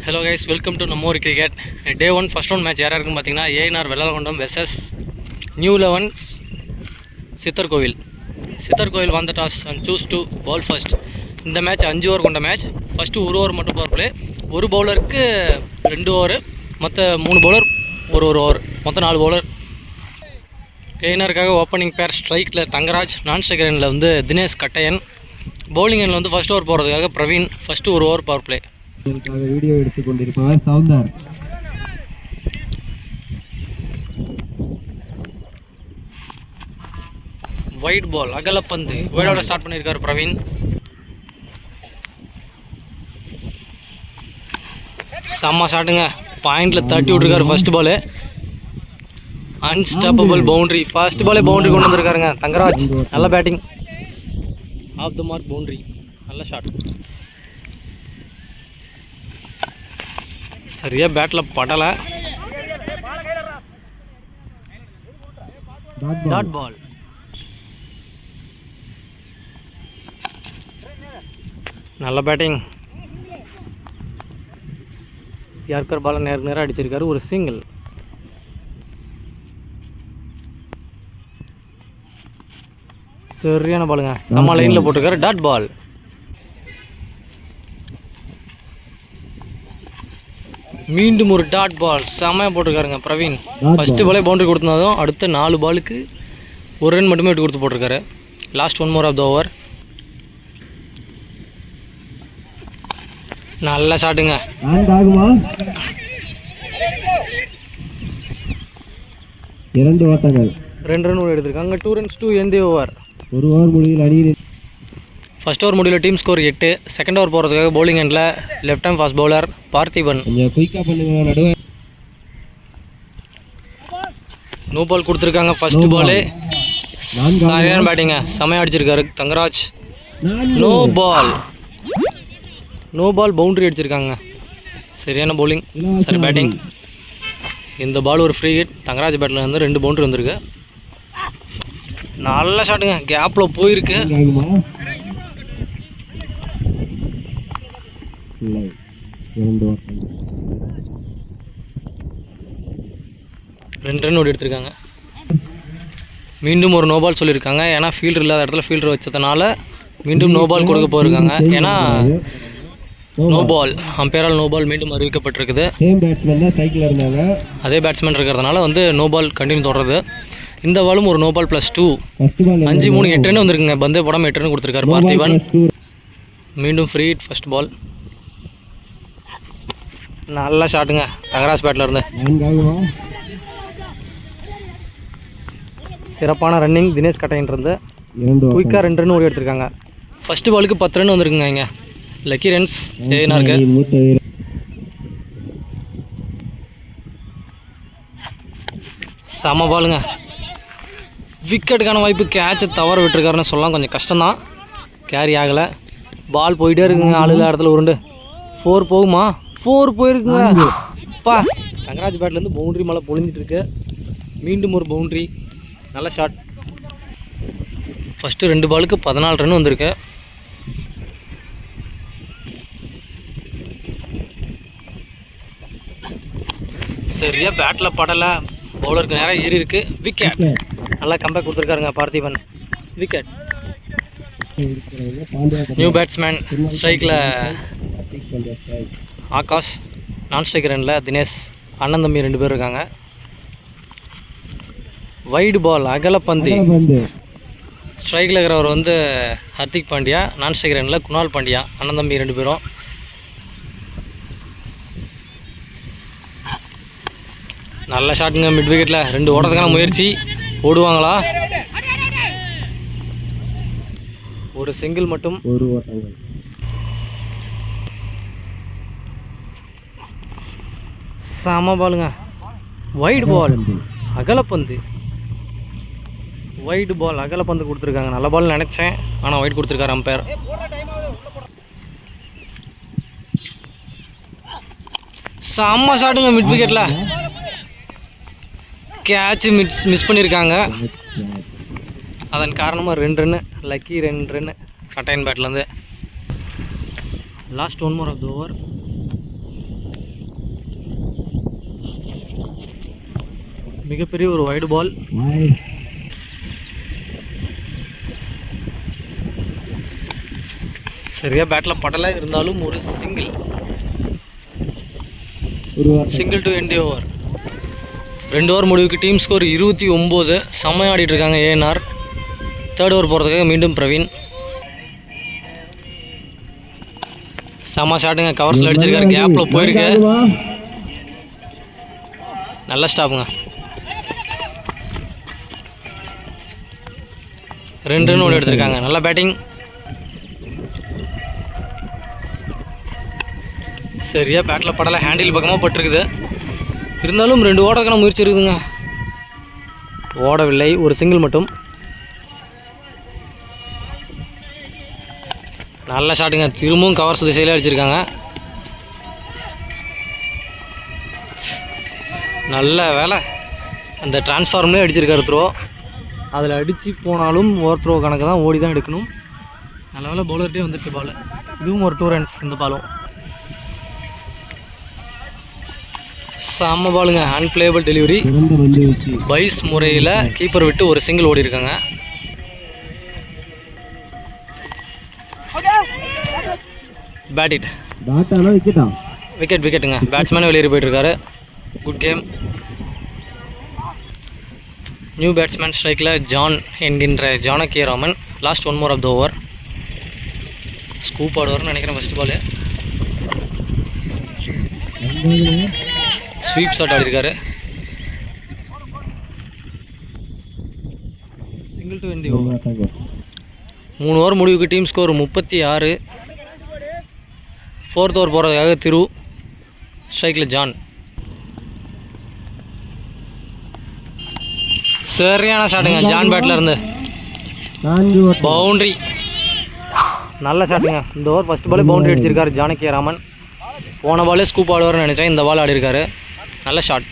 Hello guys, welcome to நம்மூர் cricket. Day 1 first round match யாராக இருக்குன்னு பார்த்தீங்கன்னா ANR Vellalagundam versus new 11 Sitharkovil. Sitharkovil won the toss and choose to bowl first. இந்த match 5 over கொண்ட match. First ஒரு over மட்டும் power play. ஒரு பவுலருக்கு 2 ஓவர், மற்ற 3 பவுலர் ஒரு ஓவர், மொத்தம் 4 பவுலர். ஏஎன்ஆருக்காக ஓப்பனிங் பேர் ஸ்ட்ரைக்கில் தங்கராஜ், நான் ஸ்ட்ரைக்கர் எண்ணில் வந்து தினேஷ் கட்டையன், பவுலிங் எண்ணில் வந்து ஃபஸ்ட் ஓவர் போகிறதுக்காக பிரவீன். ஃபஸ்ட்டு ஒரு ஓவர் பவர் பிளே. வீடியோ எடுத்துக் கொண்டிருப்பவர் சவுந்தர். வைட் பால், அகலப்பந்து, வைடோட ஸ்டார்ட் பண்ணியிருக்காரு பிரவீன். செம்ம ஷாட்டுங்க, பாயிண்டில் தட்டி விட்ருக்காரு first ball. Unstoppable boundary, first பாலே பவுண்ட்ரி கொண்டு வந்திருக்காருங்க தங்கராஜ். நல்ல batting, off the mark boundary, நல்ல ஷாட். சரியாக பேட்டில் படலை. Dot ball. நல்ல பேட்டிங். யார்கர் பாலை நேராக அடிச்சிருக்காரு, ஒரு சிங்கிள். சரியான பாலுங்க, செம்ம லைனில் போட்டிருக்காரு. Dot ball. மீண்டும் ஒரு டாட் பால், செம்மையாக போட்டிருக்காருங்க பிரவீன். ஃபஸ்ட்டு பாலே பவுண்டரி கொடுத்துருந்தாலும் அடுத்த 4 பாலுக்கு ஒரு ரன் மட்டுமே விட்டு கொடுத்து போட்டிருக்காரு. Last 1 more of the over. நல்ல ஷாட்டுங்க. 2 ஓட்டங்கள், 2 ரன் எடுத்திருக்காங்க. 2 runs to end the over. ஒரு ஓவர் முடிவில் அணியில் ஃபஸ்ட் ஓவர் முடிவில் டீம் ஸ்கோர் 8. செகண்ட் ஓவர் போகிறதுக்காக bowling end left hand fast bowler Parthiban. No ball கொடுத்துருக்காங்க. ஃபர்ஸ்ட் பாலு சரியான பேட்டிங்க, செமையாக அடிச்சிருக்காரு Thangaraj. No ball, no ball boundary அடிச்சிருக்காங்க. சரியான பவுலிங், சரி பேட்டிங். இந்த பால் ஒரு ஃப்ரீ ஹிட். தங்கராஜ் பேட்டில் வந்து 2 பவுண்ட்ரி வந்திருக்கு. நல்ல ஷாட்டுங்க, கேப்பில் போயிருக்கு. 2 ரன் ஓடி எடுத்திருக்காங்க. மீண்டும் ஒரு நோபால் சொல்லியிருக்காங்க. ஏன்னா ஃபீல்டர் இல்லாத இடத்துல ஃபீல்டர் வச்சதுனால மீண்டும் நோபால் கொடுக்க போயிருக்காங்க. ஏன்னா நோபால், அம்பையரால் நோபால் மீண்டும் அறிவிக்கப்பட்டிருக்குது. அதே பேட்ஸ்மேன் இருக்கிறதுனால வந்து நோபால் கண்டினியூ தொடருது. இந்த பாலும் ஒரு நோபால் +2. 5, 3, 8 ரன் வந்துருக்குங்க. பந்தே படம் 8 ரன் கொடுத்துருக்காரு பார்த்திபன். மீண்டும் ஃப்ரீ ஹிட் ஃபர்ஸ்ட் பால். நல்ல ஷாட்டுங்க தங்கராஜ் பேட்டில் இருந்து. சிறப்பான ரன்னிங் தினேஷ் கட்டையன் இருந்து. குயிக்காக 2 ரன் ஓடி எடுத்திருக்காங்க. ஃபஸ்ட்டு பாலுக்கு 10 ரன் வந்துருக்குங்க. இங்கே லக்கி ரன்ஸ் ஏஎன்ஆருக்கு. செம பாலுங்க, விக்கெட்டுக்கான வாய்ப்பு. கேட்சை தவற விட்டுருக்காருன்னு சொல்லலாம், கொஞ்சம் கஷ்டம்தான். கேரி ஆகலை. பால் போயிட்டே இருக்குங்க, ஆளு இல்லாத இடத்துல உருண்டு. 4 போகுமா? 4 போயிருக்குங்க. பா, தங்கராஜ் பேட்லேருந்து பவுண்ட்ரி மேலே பொழிஞ்சிட்டு இருக்கு. மீண்டும் ஒரு பவுண்ட்ரி, நல்ல ஷாட். ஃபஸ்ட்டு 2 பாலுக்கு 14 ரன் வந்திருக்கு. சரியா பேட்டில் படலை, பவுலருக்கு நேரம் ஏறி இருக்கு. விக்கெட், நல்லா கம்பேக் கொடுத்துருக்காருங்க பார்த்திபன். விக்கெட். நியூ பேட்ஸ்மேன் ஸ்ட்ரைக்கில் ஆகாஷ், நான் ஸ்ட்ரைக்கர் எண்ணில் தினேஷ், அண்ணன் தம்பி 2 பேர் இருக்காங்க. Wide ball, அகலப்பந்து. ஸ்ட்ரைக்கில் இருக்கிறவர் வந்து ஹர்திக் பாண்டியா, நான் ஸ்ட்ரைக்கர் எண்ணில் குணால் பாண்டியா, அண்ணன் தம்பி 2 பேரும். நல்ல ஷாட்டுங்க மிட் விக்கெட்டில். 2 ஓட்டத்துக்கான முயற்சி, ஓடுவாங்களா? ஒரு சிங்கிள் மட்டும். செம பாலுங்க. Wide ball, அகலப்பந்து. வைடு பால், அகலப்பந்து கொடுத்துருக்காங்க. நல்ல பால் நினச்சேன், ஆனால் வைட் கொடுத்துருக்காரு அம்பையர். செம்ம ஷாட்டுங்க மிட் விக்கெட்டில். கேட்ச் மிஸ் பண்ணியிருக்காங்க. அதன் காரணமாக 2 ரன்னு, லக்கி 2 ரன்னு கட்டையன் பேட்லேருந்து. Last 1 more of the over. மிகப்பெரிய ஒரு வைடு பால். wide. சரியா பேட்டில் படலை, இருந்தாலும் ஒரு சிங்கிள். ஒரு ஓட்டம். Single to end over. 2 over முடிவுக்கு டீம் ஸ்கோர் 29. செம்மையாக ஆடிட்டு இருக்காங்க ஏஎன்ஆர். 3rd ஓவர் போகிறதுக்காக மீண்டும் பிரவீன். செம்ம ஷாட்டுங்க, கவர்ஸில் அடிச்சிருக்காரு, கேப்பில் போயிருக்கு. ஆடுமா? நல்ல ஸ்டாப்புங்க. 2 ரன் ஓடி எடுத்திருக்காங்க. நல்ல பேட்டிங். சரியா பேட்டில் படலை, ஹேண்டில் பக்கமாக பட்டிருக்குது. இருந்தாலும் 2 ஓடக்கான முயற்சி இருக்குதுங்க, ஓடவில்லை. ஒரு சிங்கிள் மட்டும். நல்ல ஷாட்டுங்க, திரும்பவும் கவர்ஸ் திசையிலே அடிச்சிருக்காங்க. நல்ல வேலை, அந்த டிரான்ஸ்ஃபார்ம்லேயே அடிச்சிருக்காரு த்ரோ. அதில் அடித்து போனாலும் ஓவர் த்ரோ கணக்கு தான், ஓடி தான் எடுக்கணும். நல்ல வேலை பவுலர்கிட்டே வந்துடுச்சு பால். இதுவும் ஒரு 2 ரன்ஸ் இந்த பாலும். செம்ம பாலுங்க, அன்பிளேபிள் டெலிவரி. சிறந்த பந்து வீச்சு. பைஸ் முறையில் கீப்பர் விட்டு ஒரு சிங்கிள் ஓடி இருக்காங்க. Bad it. பேட்டானா விக்கெட்டா? விக்கெட்டுங்க. பேட்ஸ்மேனே வெளியேறி போயிட்டுருக்காரு. Good game. நியூ பேட்ஸ்மேன் ஸ்ட்ரைக்கில் ஜான் என்கின்ற Janakiraman. Last 1 more of the over. Scoop ஆடுவார்னு நினைக்கிறேன். ஃபஸ்ட் பால் ஸ்வீப் ஷாட் ஆடிருக்காரு. Single to end over. 3 over முடிவுக்கு டீம் ஸ்கோர் 36. 4th ஓவர் போகிறதுக்காக திரு. ஸ்ட்ரைக்கில் ஜான். சரியான ஷாட்டுங்க ஜான் பேட்டில் இருந்து. 4 ஓட்டம். பவுண்ட்ரி. நல்ல ஷாட்டுங்க. இந்த ஓவர் ஃபஸ்ட் பாலே பவுண்ட்ரி அடிச்சிருக்காரு ஜானகிராமன். போன பாலே ஸ்கூப் ஆடுவார்னு நினச்சேன், இந்த பால் ஆடிருக்காரு. நல்ல ஷாட்.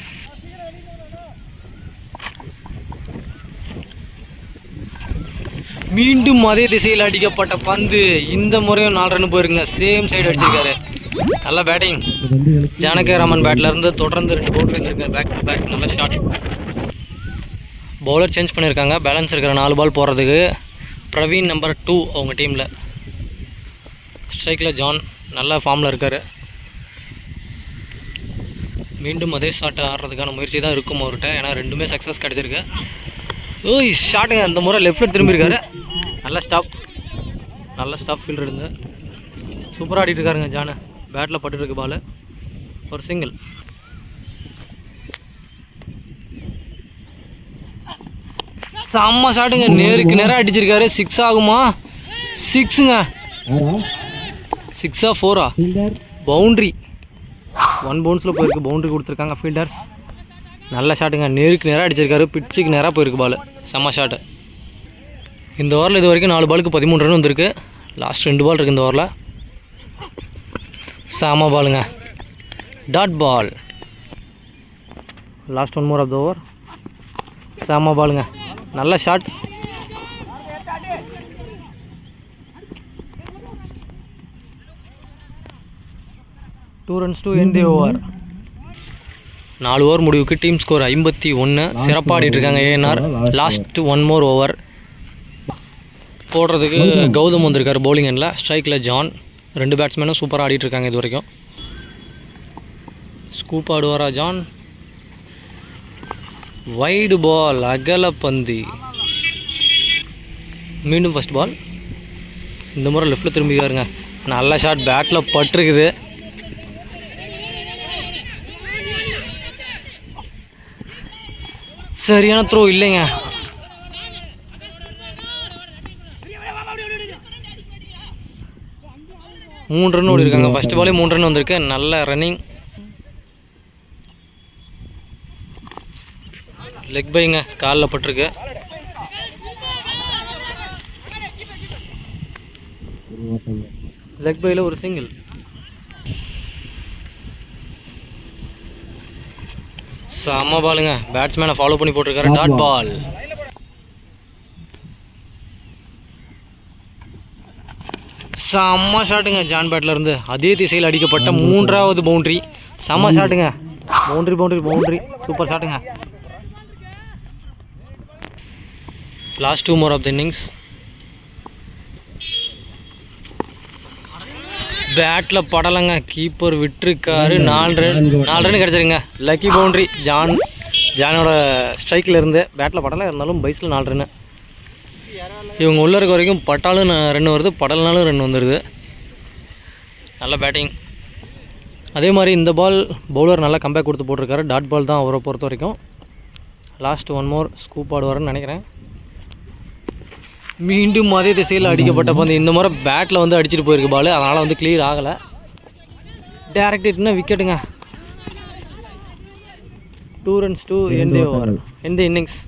மீண்டும் அதே திசையில் அடிக்கப்பட்ட பந்து. இந்த முறையும் 4 ரன் போயிருங்க. சேம் சைடு அடிச்சிருக்காரு. நல்ல பேட்டிங். ஜானகிராமன் பேட்டில் இருந்து தொடர்ந்து 2 பவுண்டரி இருந்திருக்கு. Back to back. நல்ல ஷாட். பவுலர் சேஞ்ச் பண்ணியிருக்காங்க. பேலன்ஸ் இருக்கிற 4 பால் போடுறதுக்கு. பிரவீன் நம்பர் 2 அவங்க டீமில். ஸ்ட்ரைக்கில் ஜான் நல்ல ஃபார்மில் இருக்கார். மீண்டும் அதே ஷாட்டை ஆடுறதுக்கான முயற்சி தான் இருக்கும் அவர்கிட்ட, ஏன்னா 2மே சக்ஸஸ் கிடச்சிருக்கு. ஓய் ஷாட்டுங்க, அந்த முறை லெஃப்ட்டில் திரும்பியிருக்காரு. நல்ல ஸ்டாப் ஃபீல்டர் இருந்து சூப்பராக ஆடிட்டு இருக்காருங்க ஜானு. பேட்டில் பட்டுருக்கு பால். ஒரு சிங்கிள். செம்ம ஷாட்டுங்க, நேருக்கு நேராக அடிச்சிருக்காரு. 6 ஆகுமா? 6ங்க. 6ஆ 4ஆ? பவுண்ட்ரி. 1 பவுன்ஸில் போயிருக்கு. பவுண்ட்ரி கொடுத்துருக்காங்க ஃபீல்டர்ஸ். நல்ல ஷாட்டுங்க, நேருக்கு நேராக அடிச்சிருக்காரு. பிச்சுக்கு நேராக போயிருக்கு பால். செம்ம ஷாட்டு. இந்த ஓவரில் இது வரைக்கும் 4 பாலுக்கு 13 ரன் வந்திருக்கு. லாஸ்ட் 2 பால் இருக்குது இந்த ஓவரில். செம்ம பாலுங்க, dot ball. Last 1 more of the over. செம்ம பாலுங்க, நல்ல shot. Two runs to end the over. 4 over முடிவுக்கு டீம் ஸ்கோர் 51. சிறப்பாக ஆடிட்டு இருக்காங்க ஏஎன்ஆர். லாஸ்ட் 1 more ஓவர் போடுறதுக்கு கௌதம் வந்திருக்காரு பவுலிங் எண்டில். ஸ்ட்ரைக்கில் ஜான். 2 பேட்ஸ்மேனும் சூப்பராக ஆடிட்டு இருக்காங்க இது வரைக்கும். ஸ்கூப் ஆடுவாரா ஜான்? வைடு பால், அகல பந்து. மீண்டும் ஃபஸ்ட் பால். இந்த முறை லெஃப்ட்டில் திரும்பிக்காருங்க. நல்ல ஷாட், பேட்டில் பட்டிருக்குது. சரியான த்ரோ இல்லைங்க. மூணு ரன் ஓடி இருக்காங்க. ஃபர்ஸ்ட் பாலே 3 ரன் வந்திருக்கு. நல்ல ரன்னிங். லெக் பைங்க, காலில் பட்டிருக்கு. லெக் பையில் ஒரு சிங்கிள். செம்ம பாலுங்க, பேட்ஸ்மேனை ஃபாலோ பண்ணி போட்டிருக்காரு. Dot ball. செம்ம ஷாட்டுங்க ஜான் பேட்டில் இருந்து. அதே திசையில் அடிக்கப்பட்ட 3வது பவுண்ட்ரி. செம்ம ஷாட்டுங்க. பவுண்ட்ரி சூப்பர் ஷாட்டுங்க. Last 2 more of the innings. பேட்டில் படலைங்க, கீப்பர் விட்டுருக்காரு. 4 ரன் கிடச்சிருங்க. லக்கி பவுண்ட்ரி ஜானோட ஸ்ட்ரைக்கில் இருந்து. பேட்டில் படலை இருந்தாலும் பைஸில் 4 ரன்னு. இவங்க உள்ளே இருக்க வரைக்கும் பட்டாலும் ரன் வருது, படல்னாலும் ரன் வந்துடுது. நல்ல பேட்டிங். அதே மாதிரி இந்த பால் பவுலர் நல்லா கம்பேக் கொடுத்து போட்டிருக்காரு. டாட் பால் தான் அவரை பொறுத்த வரைக்கும். லாஸ்ட் 1 more ஸ்கூப் ஆடுவார்னு நினைக்கிறேன். மீண்டும் அதே திசையில் அடிக்கப்பட்ட பந்து. இந்த முறை பேட்டில் வந்து அடிச்சுட்டு போயிருக்கு பால், அதனால் வந்து கிளியர் ஆகலை. டேரக்ட் ஹிட்னா விக்கெட்டுங்க. 2 runs to end over. எந்த இன்னிங்ஸ்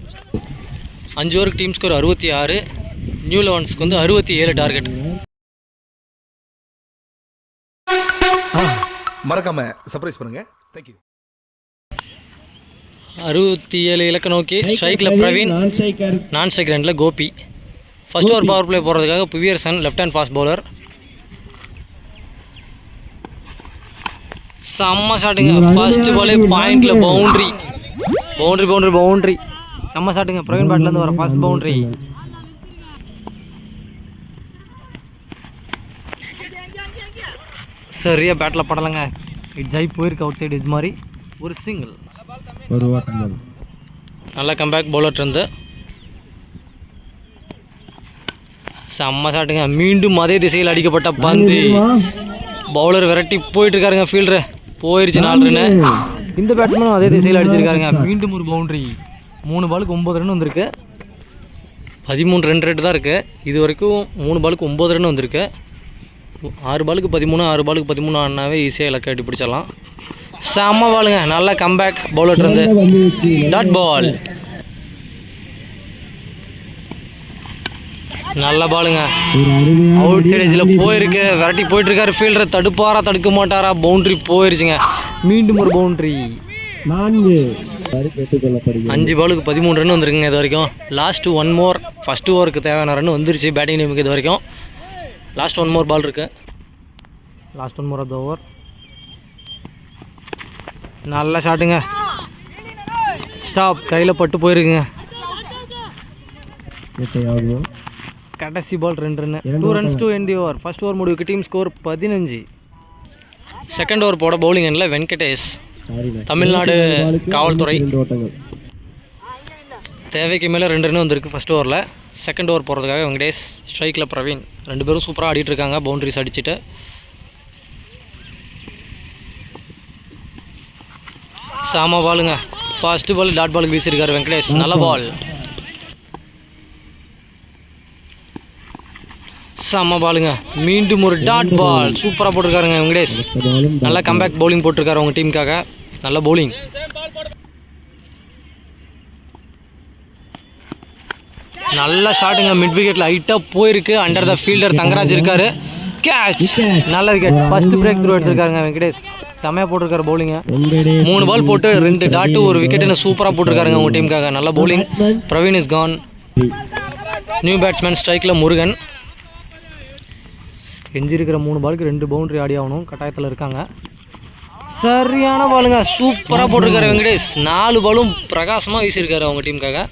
5 ஓவருக்கு டீம் ஸ்கோர் 66. நியூ 11க்கு வந்து 67 டார்கெட். மறக்காம சர்ப்ரைஸ் பண்ணுங்க. தேங்க்யூ. 67 இலக்க நோக்கி. ஸ்ட்ரைக்கில் பிரவீன், நான் ஸ்ட்ரைக் ரெண்டில் Gopi. First over power play போகிறதுக்காக Puviyarasan left hand fast bowler. செம்ம ஷாட்டுங்க. ஃபர்ஸ்ட் பாலே பாயிண்டில் பவுண்ட்ரி. செம்ம ஷாட்டுங்க. பிரவீன் பேட்லேருந்து வர ஃபர்ஸ்ட் பவுண்ட்ரி. சரியா பேட்டில் படலைங்க. இட்ஸ் ஆகி போயிருக்கு அவுட் சைடு இது மாதிரி. ஒரு சிங்கிள். நல்லா கம்பேக் பவுலர் இருந்து. செம்ம ஷாட்டுங்க. மீண்டும் அதே திசையில் அடிக்கப்பட்ட பந்து. பவுலர் விரட்டி போயிட்டுருக்காருங்க. ஃபீல்டரு போயிடுச்சு. 4 ரன்னு. இந்த பேட்ஸ்மேனும் அதே திசையில் அடிச்சிருக்காருங்க. மீண்டும் ஒரு பவுண்ட்ரி. 3 பாலுக்கு 9 ரன் வந்திருக்கு. 13 ரன் ரேட்டு தான் இருக்குது. இது வரைக்கும் 3 பாலுக்கு 9 ரன் வந்திருக்கு. 6 பாலுக்கு 13, 6 பாலுக்கு 13 ஆனாவே ஈஸியாக இலக்கை அடி பிடிச்சிடலாம். செம்ம பாலுங்க. நல்லா கம்பேக் பவுலர் இருந்து. Dot ball. நல்ல பாலுங்க. அவுட் சைடு எஜில் போயிருக்கு. விரட்டி போயிட்டுருக்காரு. ஃபீல்டர் தடுப்பாரா தடுக்க மாட்டாரா? பவுண்ட்ரி போயிருச்சுங்க. மீண்டும் ஒரு பவுண்ட்ரி. 5 பாலுக்கு 13 ரன் வந்துருக்குங்க இது வரைக்கும். Last 1 more. ஃபஸ்ட் ஓவருக்கு தேவையான ரன் வந்துருச்சு பேட்டிங் டீமுக்கு இது வரைக்கும். லாஸ்ட் 1 more பால் இருக்குது. Last 1 more of the over. நல்ல ஷாட்டுங்க. ஸ்டாப். கையில் பட்டு போயிருக்குங்க. கடைசி ball 2 run. 2 runs to end the over. First over முடிவுக்கு டீம் ஸ்கோர் 15. செகண்ட் ஓவர் போட பவுலிங் எண்ணில் வெங்கடேஷ், தமிழ்நாடு காவல்துறை. தேவைக்கு மேலே 2 ரன் வந்திருக்கு ஃபஸ்ட் ஓவரில். செகண்ட் ஓவர் போகிறதுக்காக வெங்கடேஷ், ஸ்ட்ரைக்கில் பிரவீன். 2 பேரும் சூப்பராக ஆடிட்டு இருக்காங்க பவுண்ட்ரிஸ் அடிச்சுட்டு. சாம பாலுங்க. ஃபர்ஸ்ட் பால் டாட் பாலுக்கு வீசியிருக்காரு வெங்கடேஷ். நல்ல பால். செம்ம பாலுங்க. மீண்டும் ஒரு டாட் பால். சூப்பராக போட்டிருக்காருங்க வெங்கடேஷ். நல்லா கம்பேக் பவுலிங் போட்டிருக்காரு அவங்க டீமுக்காக. நல்ல பவுலிங். நல்ல ஷாட்டுங்க. மிட் விக்கெட்டில் ஹைட்டாக போயிருக்கு. அண்டர் த ஃபீல்டர் தங்கராஜ் இருக்காரு. கேட்ச். நல்ல விக்கெட். ஃபர்ஸ்ட் பிரேக் த்ரூ எடுத்திருக்காருங்க வெங்கடேஷ். செம்மையாக போட்டிருக்காரு பவுலிங்க. 3 பால் போட்டு 2 டாட்டு 1 விக்கெட்டுன்னு சூப்பராக போட்டிருக்காருங்க அவங்க டீமுக்காக. நல்ல bowling. Praveen is gone. New batsman ஸ்ட்ரைக்கில் முருகன். எஞ்சி இருக்கிற 3 பாலுக்கு 2 பவுண்ட்ரி ஆடி ஆகணும் கட்டாயத்தில் இருக்காங்க. சரியான பாலுங்க. சூப்பராக போட்டிருக்காரு வெங்கடேஷ். 4 பாலும் பிரகாசமாக வீசியிருக்காரு அவங்க டீமுக்காக.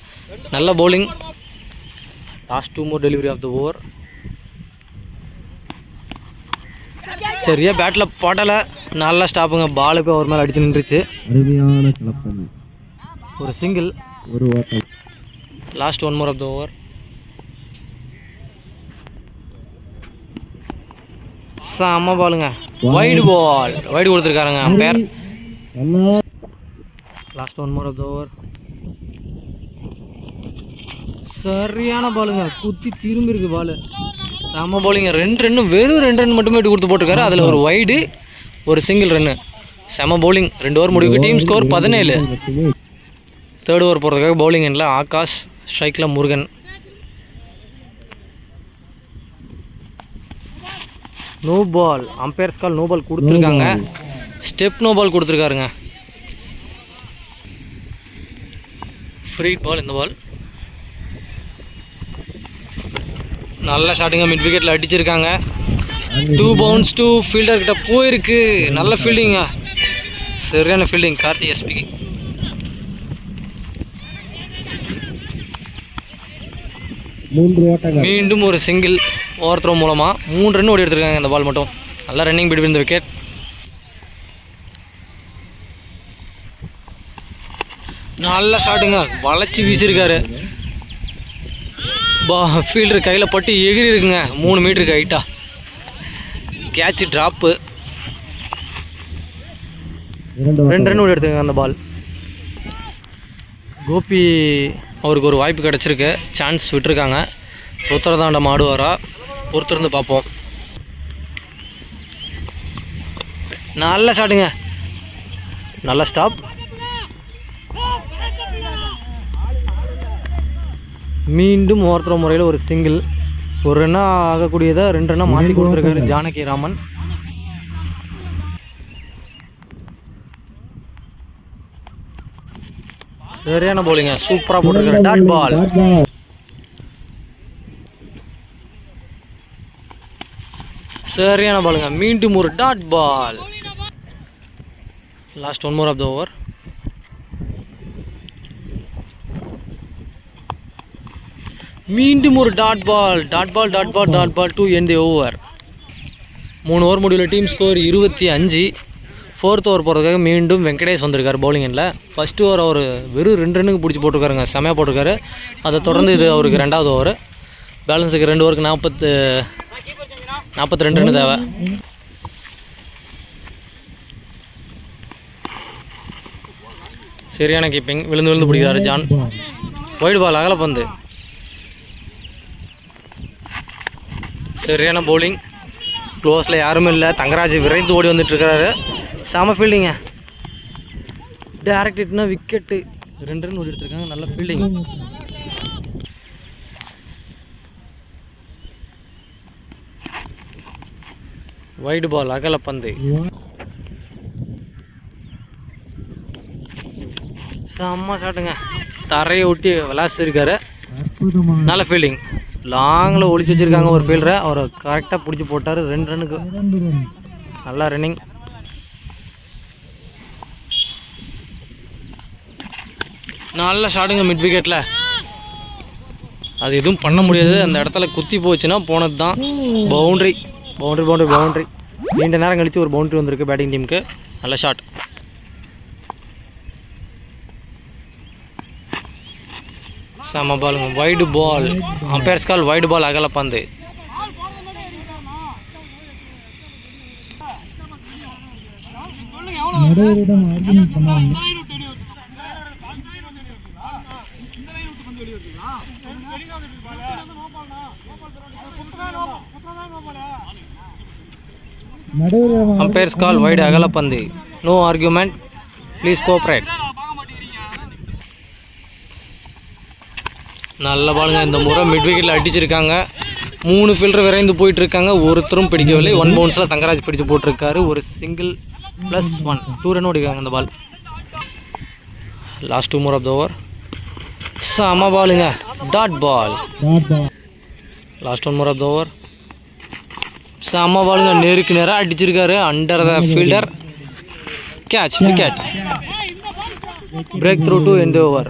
நல்ல bowling. Last 2 more delivery of the over. சரியா பேட்டில் படலை. நல்லா ஸ்டாப்புங்க. பால் போய் அவர் மேலே அடிச்சு நின்றுச்சு. ஒரு சிங்கிள். லாஸ்ட் 1 more ஆஃப் த ஓவர். செம்ம பாலுங்க. Wide ball. வைடு கொடுத்துருக்காருங்க umpire. Last 1 more of the over. சரியான பாலுங்க. குத்தி திரும்பி இருக்கு பால். செம்ம பவுலிங்க. 2 ரன்னு, வெறும் 2 ரன் மட்டுமே விட்டு கொடுத்து போட்டிருக்காரு. அதில் ஒரு வைடு, ஒரு சிங்கிள் ரன்னு. செம்ம பவுலிங். 2 ஓவர் முடிவுக்கு டீம் ஸ்கோர் 17. தேர்ட் ஓவர் போகிறதுக்காக பவுலிங் எண்ணில் ஆகாஷ், ஸ்ட்ரைக்கில் Murugan. No ball. Umpire's call no ball கொடுத்துருக்காங்க. ஸ்டெப் நோ பால் கொடுத்துருக்காருங்க. ஃப்ரீ பால் இந்த பால். நல்ல ஷாட்டுங்க. மிட் விக்கெட்டில் அடிச்சிருக்காங்க. 2 bounce to ஃபீல்டர் கிட்ட போயிருக்கு. நல்ல ஃபீல்டிங்க. சரியான ஃபீல்டிங். கார்த்திக் எஸ்பிக்கு 3 ஓட்டங்கள். மீண்டும் ஒரு சிங்கிள் ஓவர் த்ரோ மூலமாக 3 ரன் ஓடி எடுத்திருக்காங்க இந்த பால் மட்டும். நல்லா ரன்னிங் பிட்வீன் இந்த விக்கெட். நல்ல ஷாட்டுங்க, வளைச்சி வீசியிருக்காரு. ஃபீல்டர் கையில் பட்டு எகிரி இருக்குங்க 3 மீட்டருக்கு ஹைட்டா. Catch drop. 2 ரன் ஓடி எடுத்துங்க அந்த பால். கோபி அவருக்கு ஒரு வாய்ப்பு கிடச்சிருக்கு, சான்ஸ் விட்டுருக்காங்க. உத்தரதாண்டம் ஆடுவாரா பொறுத்திருந்து பார்ப்போம். நல்ல ஷாட்டுங்க, நல்ல ஸ்டாப். மீண்டும் ஓவர்த்ரோ முறையில் ஒரு சிங்கிள். ஒரு ரன்னாக ஆகக்கூடியதை 2 ரன்னாக மாற்றி கொடுத்துருக்காரு ஜானகி ராமன். சரியான பவுலிங்க, சூப்பராக போட்டிருக்காரு. Dot ball. சரியான பாலுங்க, மீண்டும் ஒரு dot ball. Last 1 more of the over. மீண்டும் ஒரு dot ball. Dot ball dot ball dot ball to end the over. 3 over முடிவில் டீம் ஸ்கோர் 25. 4th ஓவர் போகிறதுக்காக மீண்டும் வெங்கடேஷ் வந்திருக்காரு பவுலிங் எண்ணில். ஃபஸ்ட்டு ஓவர் அவர் வெறும் 2 ரன்னுக்கு பிடிச்சி போட்டிருக்காருங்க, செமையாக போட்டிருக்காரு. அதை தொடர்ந்து இது அவருக்கு 2வது ஓவர். பேலன்ஸுக்கு 2 ஓவருக்கு 42 ரன் தேவை. சரியான கீப்பிங், விழுந்து விழுந்து பிடிக்கிறாரு ஜான். White ball, அகலப்பந்து. சரியான பவுலிங், க்ளோஸில் யாருமே இல்லை. தங்கராஜ் விரைந்து ஓடி வந்துட்டுருக்கிறாரு. செம ஃபீல்டிங்க, டேரக்ட் ஹிட்னா விக்கெட்டு. 2 ரன் ஓடி எடுத்துருக்காங்க, நல்ல ஃபீல்டிங். Wide ball, அகலப்பந்து. செம்ம ஷாட்டுங்க, தரையை ஒட்டி விளாசிருக்காரு. நல்ல ஃபீல்டிங், லாங்கில் ஒழிச்சு வச்சுருக்காங்க ஒரு ஃபீல்டரை. அவரை கரெக்டாக பிடிச்சி போட்டார் 2 ரன்னுக்கு. நல்லா ரன்னிங். நல்ல ஷாட்டுங்க மிட் விக்கெட்டில். அது எதுவும் பண்ண முடியாது, அந்த இடத்துல குத்தி போச்சுன்னா போனது தான். Boundary boundary boundary boundary. நீண்ட நேரம் கழித்து ஒரு பவுண்ட்ரி வந்திருக்கு பேட்டிங் டீமுக்கு. நல்ல ஷாட். செம பாலுங்க, wide ball. Umpire's call wide ball, அகலப்பந்து. அம்பையர்ஸ் கால் வைடு, அகலப்பந்து. No argument, please cooperate. நல்ல பாலுங்க, இந்த முறை மிட் விக்கெட்டில் அடிச்சிருக்காங்க. 3 ஃபீல்டர் விரைந்து போயிட்டுருக்காங்க, ஒருத்தரும் பிடிக்கவில்லை. 1 பவுன்ஸில் தங்கராஜ் பிடிச்சு போட்டிருக்காரு. ஒரு சிங்கிள் +1, 2 ரன் ஓடிருக்காங்க இந்த ball. Last 2 more of the over. செம பாலுங்க, dot ball. Last 1 more of the over. செம பாலுங்க, நேருக்கு நேராக அடிச்சிருக்காரு. Under the fielder, catch, wicket. Breakthrough to end over.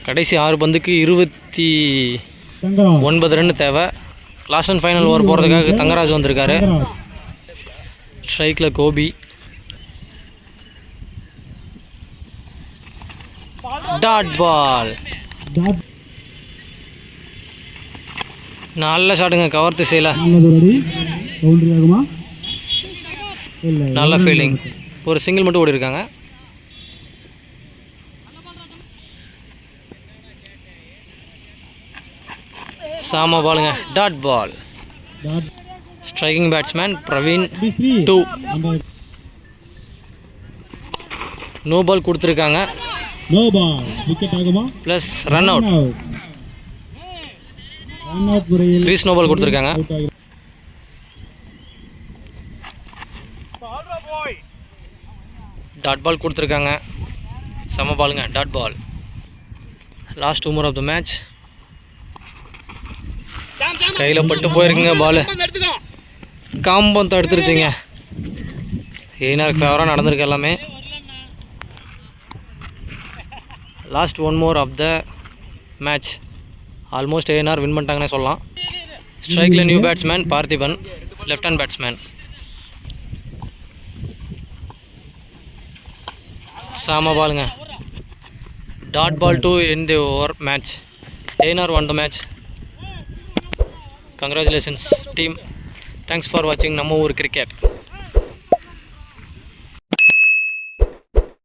கடைசி 6 பந்துக்கு 29 ரன் தேவை. லாஸ்ட் அண்ட் ஃபைனல் ஓவர் போகிறதுக்காக தங்கராஜ் வந்திருக்காரு. ஸ்ட்ரைக்கில் கோபி. Dot ball. நல்ல ஷாட்டுங்க, கவர் திசையில். நல்ல ஃபீல்டிங். ஒரு சிங்கிள் மட்டும் ஓடி இருக்காங்க. சாம பாலுங்க, dot ball. Striking batsman Praveen 2. No ball கொடுத்துருக்காங்க. Plus run out. Crease no ball கொடுத்துருக்காங்க. டாட் பால் கொடுத்துருக்காங்க. செம பாலுங்க, dot ball. Last 2 more of the match. கையில் பட்டு போயிருக்குங்க பால். காம்பம் எடுத்துருச்சுங்க. ஏனார் கவராக நடந்திருக்கு எல்லாமே. Last 1 more of the match. Almost ANR win பண்ணிட்டாங்கன்னே சொல்லலாம். ஸ்ட்ரைக்கில் new batsman Parthiban, left hand batsman. சாம பாலுங்க. Dot ball to end the over match. ANR won the match. Congratulations team. Thanks for watching நம்ம ஊர் கிரிக்கெட்.